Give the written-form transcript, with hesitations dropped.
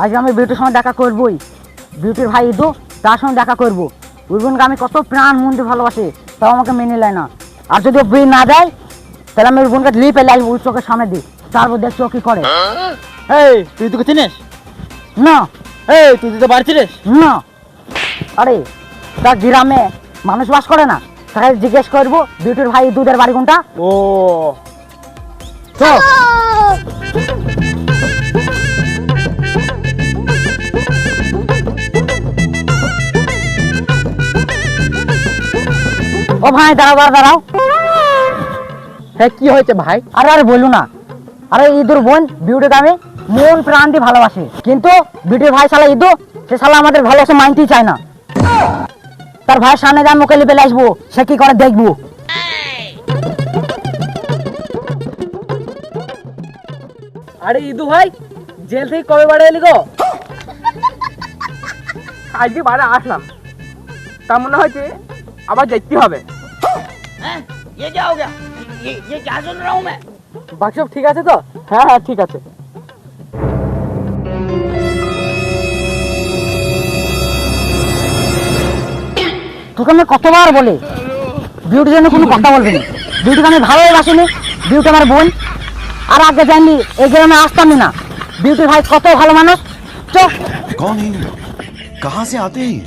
আজ আমি বিউটির সঙ্গে দেখা করবই। বিউটির ভাই ইদু, তার সঙ্গে দেখা করবো। ওই বোনকে আমি কত প্রাণ মন দিয়ে ভালোবাসি, তাও আমাকে মেনে নেয় না। আর যদি ও বিয়ে না দেয় তাহলে আমি ওই বোনকে লিয়ে পেলে আসবো ওই চোখের সামনে দিই, তারপর দেখছি ও কি করে। এই তুই তোকে চিনিস? না। এই তুই তো বাড়ি ছিলিস না। আরে তার গ্রামে মানুষ বাস করে না, তাকে জিজ্ঞেস করবো বিউটির ভাই ইদুদের বাড়ি কোনটা। ও তো ও ভাই দাঁড়াও দাঁড়াও। হ্যাঁ কি হয়েছে ভাই? আরে আরে বলু না। আরে ইদুর বোন বিউটিকে আমি মন প্রাণ দিয়ে ভালোবাসি, কিন্তু বিউটির ভাই শালা ইদু, সে শালা আমাদের ভালোবাসা মানতেই চায় না। তার ভাইয়ের সামনে দিয়ে আমি ওকে লিপে আসবো, সে কি করে দেখবো। আরে ইদু ভাই, জেল থেকে কবে বাড়ি এলি গো? আজকে বাড়ি আসলাম, তা মনে হচ্ছে আবার যেতে হবে। ये क्या हो गया? ये क्या सुन रहा हूँ मैं? বাকি সব ঠিক আছে তো? হ্যাঁ হ্যাঁ ঠিক আছে। তোকে আমি কতবার বলি বিউটির জন্য কোনো কথা বলবি না। বিউটিকে আমি ভালোবাসিনি, বিউটি আমার বোন। আর আগে জানলি এই গ্রামে আসতামই না। বিউটির ভাই কত ভালো মানুষ। চোখ कौन है ये लोग? कहाँ से आते हैं ये?